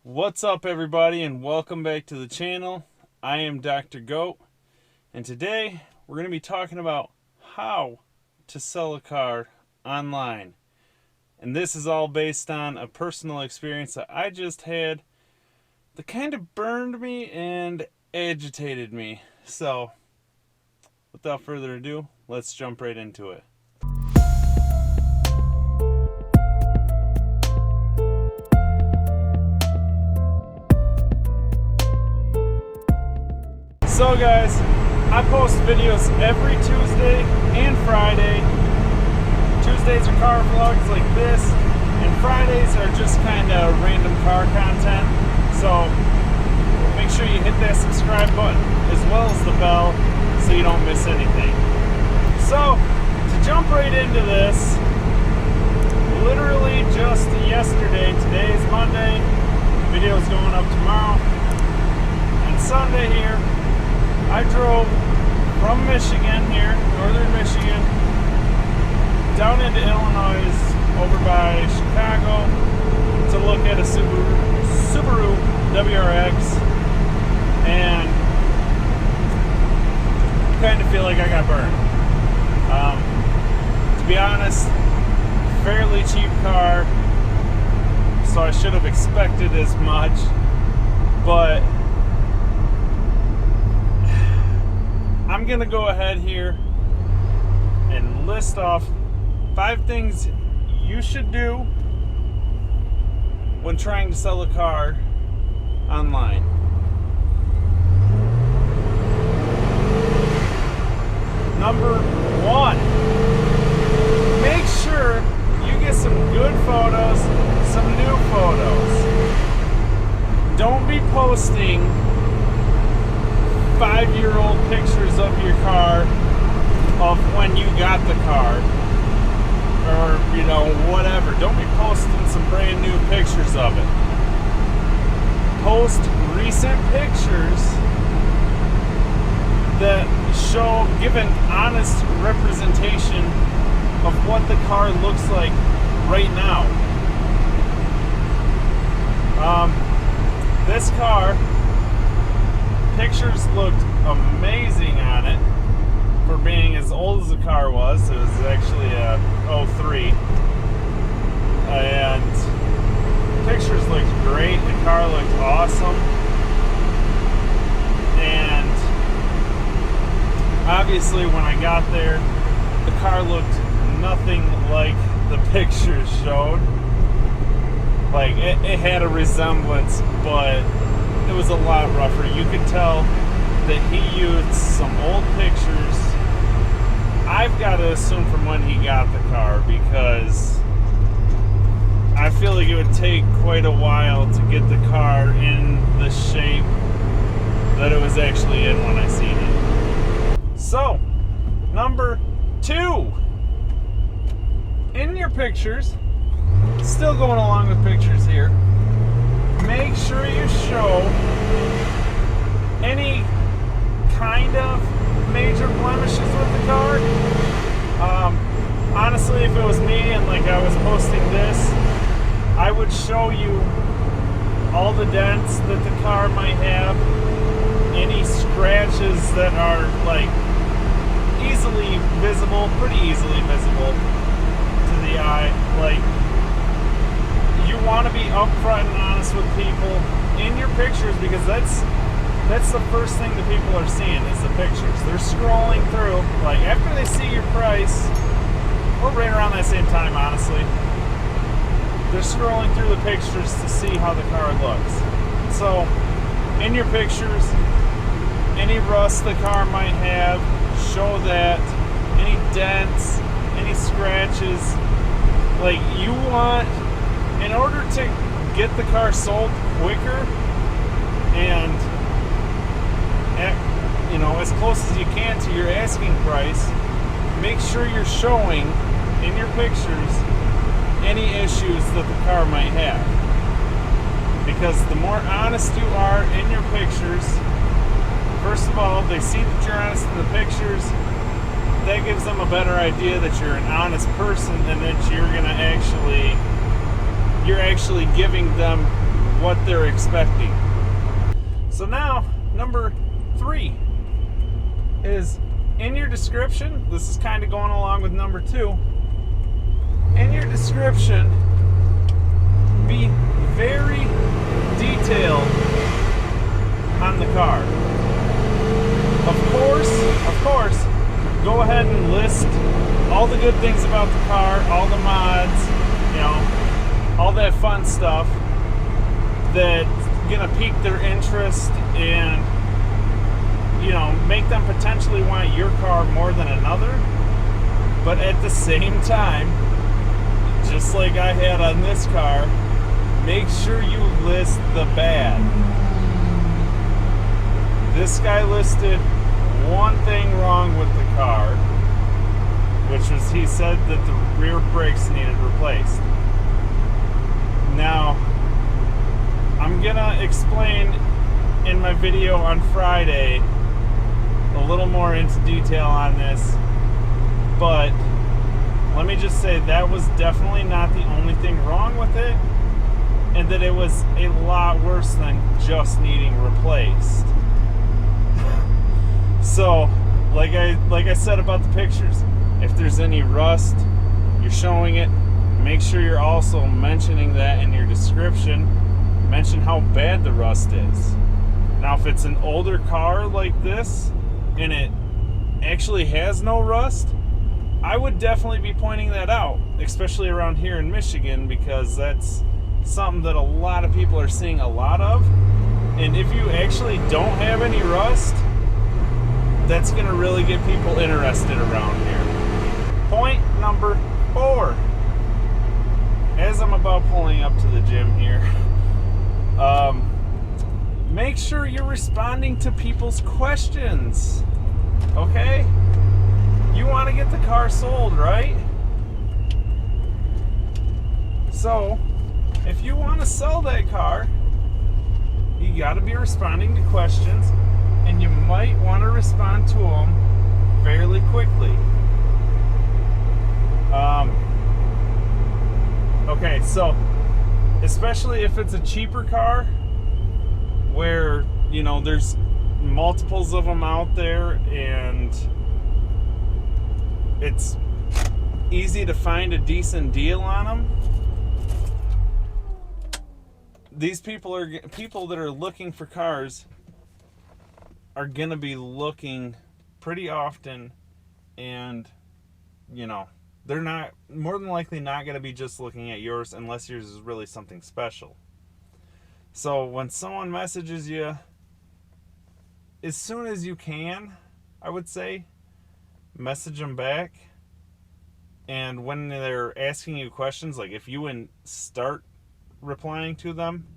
What's up, everybody, and welcome back to the channel. I am Dr. Goat, and today we're going to be talking about how to sell a car online. And this is all based on a personal experience that I just had that kind of burned me and agitated me. So, without further ado, let's jump right into it. So guys, I post videos every Tuesday and Friday. Tuesdays are car vlogs like this, and Fridays are just kind of random car content. So make sure you hit that subscribe button as well as the bell so you don't miss anything. So to jump right into this, literally just yesterday, today is Monday, video's going up tomorrow, and Sunday here, I drove from Michigan here, northern Michigan, down into Illinois, over by Chicago, to look at a Subaru WRX, and kind of feel like I got burned. To be honest, fairly cheap car, so I should have expected as much, but I'm going to go ahead here and list off 5 things you should do when trying to sell a car online. Number 1, make sure you get some good photos, some new photos. Don't be posting 5-year-old pictures of your car of when you got the car, or whatever. Don't be posting some brand new pictures of it. Post recent pictures that give an honest representation of what the car looks like right now. This car, pictures looked amazing on it for being as old as the car was. It was actually a 03, and pictures looked great. The car looked awesome, and obviously when I got there, the car looked nothing like the pictures showed. Like it had a resemblance, but it was a lot rougher. You could tell that he used some old pictures. I've got to assume from when he got the car, because I feel like it would take quite a while to get the car in the shape that it was actually in when I seen it. So, number 2, in your pictures, still going along with pictures here, make sure you show any kind of major blemishes with the car. Honestly, if it was me and like I was posting this, I would show you all the dents that the car might have, any scratches that are like easily visible, pretty easily visible to the eye. Like, you want to be upfront and honest with people in your pictures, because that's the first thing that people are seeing is the pictures. They're scrolling through, like after they see your price, or right around that same time, honestly, they're scrolling through the pictures to see how the car looks. So, in your pictures, any rust the car might have, show that. Any dents, any scratches. Like, you want, in order to get the car sold quicker and as close as you can to your asking price, make sure you're showing in your pictures any issues that the car might have. Because the more honest you are in your pictures, first of all, they see that you're honest in the pictures, that gives them a better idea that you're an honest person, and that you're actually giving them what they're expecting. So now, number 3 is in your description. This is kind of going along with number 2. In your description, be very detailed on the car. Of course, go ahead and list all the good things about the car, all the mods, you know, all that fun stuff that's gonna pique their interest and, you know, make them potentially want your car more than another. But at the same time, just like I had on this car, make sure you list the bad. This guy listed one thing wrong with the car, which was he said that the rear brakes needed replaced. Now, I'm gonna explain in my video on Friday a little more into detail on this, but let me just say that was definitely not the only thing wrong with it, and that it was a lot worse than just needing replaced. So, like I said about the pictures, if there's any rust, you're showing it. Make sure you're also mentioning that in your description. Mention how bad the rust is. Now, if it's an older car like this and it actually has no rust, I would definitely be pointing that out, especially around here in Michigan, because that's something that a lot of people are seeing a lot of. And if you actually don't have any rust, that's going to really get people interested around here. Point number 4. As I'm about pulling up to the gym here, make sure you're responding to people's questions. Okay? You want to get the car sold, right? So, if you want to sell that car, you got to be responding to questions, and you might want to respond to them fairly quickly. Okay, so especially if it's a cheaper car where, you know, there's multiples of them out there and it's easy to find a decent deal on them. These people that are looking for cars are going to be looking pretty often, and, you know, they're not, more than likely not going to be just looking at yours unless yours is really something special. So when someone messages you, as soon as you can, I would say, message them back. And when they're asking you questions, like if you start replying to them,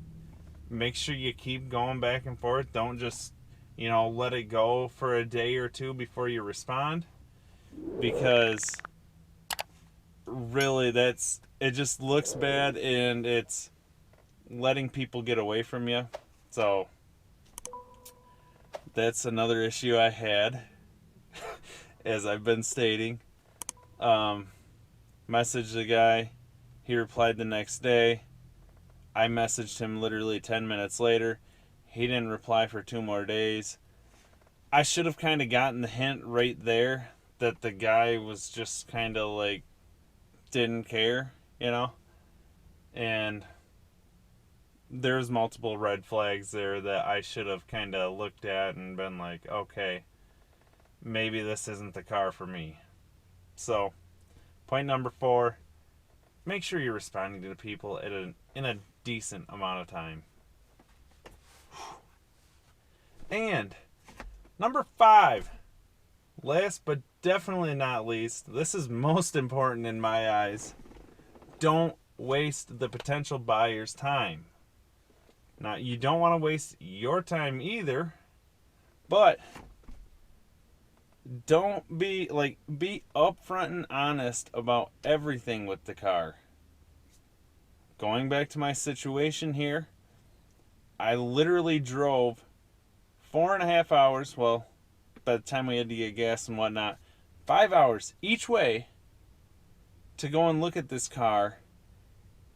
make sure you keep going back and forth. Don't just, you know, let it go for a day or two before you respond, because really it just looks bad and it's letting people get away from you. So that's another issue I had, as I've been stating. Messaged the guy, he replied the next day. I messaged him literally 10 minutes later. He didn't reply for 2 more days. I should have kind of gotten the hint right there that the guy was just kind of like didn't care, you know? And there's multiple red flags there that I should have kind of looked at and been like, okay, maybe this isn't the car for me. So, point number 4, make sure you're responding to the people in a decent amount of time. And number 5, last but definitely not least, this is most important in my eyes, don't waste the potential buyer's time. Now, you don't want to waste your time either, but be upfront and honest about everything with the car. Going back to my situation here, I literally drove 4.5 hours, well, by the time we had to get gas and whatnot, 5 hours each way to go and look at this car,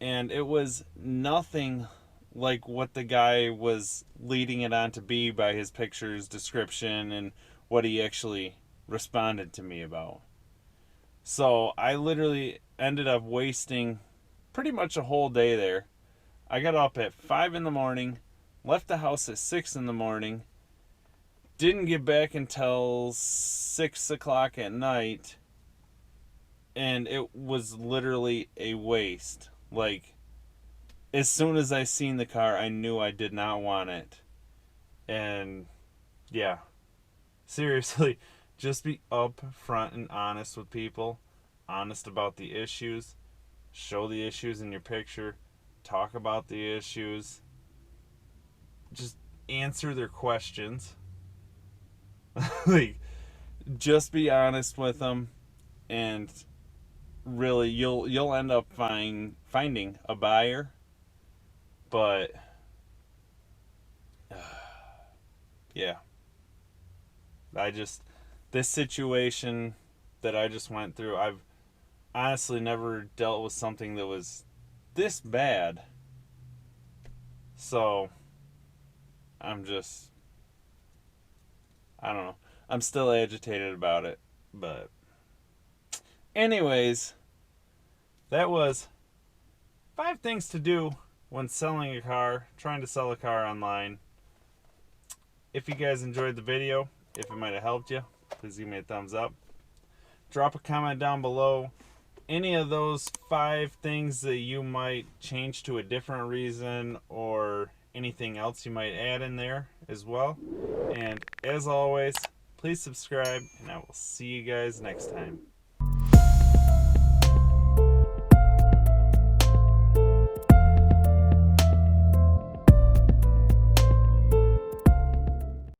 and it was nothing like what the guy was leading it on to be by his picture's description and what he actually responded to me about. So I literally ended up wasting pretty much a whole day there. I got up at 5 in the morning, left the house at 6 in the morning, didn't get back until 6 o'clock at night, and it was literally a waste. Like, as soon as I seen the car, I knew I did not want it. And yeah, seriously, just be upfront and honest with people, honest about the issues, show the issues in your picture, talk about the issues, just answer their questions. Like, just be honest with them, and really you'll end up finding a buyer. But yeah, I just, this situation that I just went through, I've honestly never dealt with something that was this bad. So I'm just, I don't know. I'm still agitated about it. But anyways, that was 5 things to do when selling a car, trying to sell a car online. If you guys enjoyed the video, if it might have helped you, please give me a thumbs up. Drop a comment down below. Any of those 5 things that you might change to a different reason, or anything else you might add in there as well. And as always, please subscribe, and I will see you guys next time.